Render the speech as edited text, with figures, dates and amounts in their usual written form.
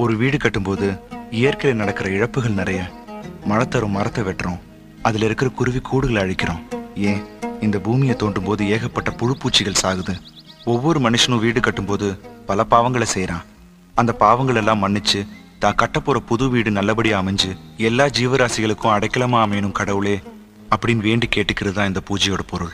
ஒரு வீடு கட்டும்போது இயற்கையில் நடக்கிற இழப்புகள் நிறைய. மழை தரும் மரத்தை வெட்டுறோம், அதுல இருக்கிற குருவி கூடுகளை அழிக்கிறோம். ஏன், இந்த பூமியை தோண்டும் போது ஏகப்பட்ட புழுப்பூச்சிகள் சாகுது. ஒவ்வொரு மனுஷனும் வீடு கட்டும்போது பல பாவங்களை செய்யறான். அந்த பாவங்கள் எல்லாம் மன்னிச்சு தான் கட்டப்போற புது வீடு நல்லபடியா அமைஞ்சு எல்லா ஜீவராசிகளுக்கும் அடைக்கலமா அமையணும் கடவுளே அப்படின்னு வேண்டி கேட்டுக்கிறது தான் இந்த பூஜையோட பொருள்.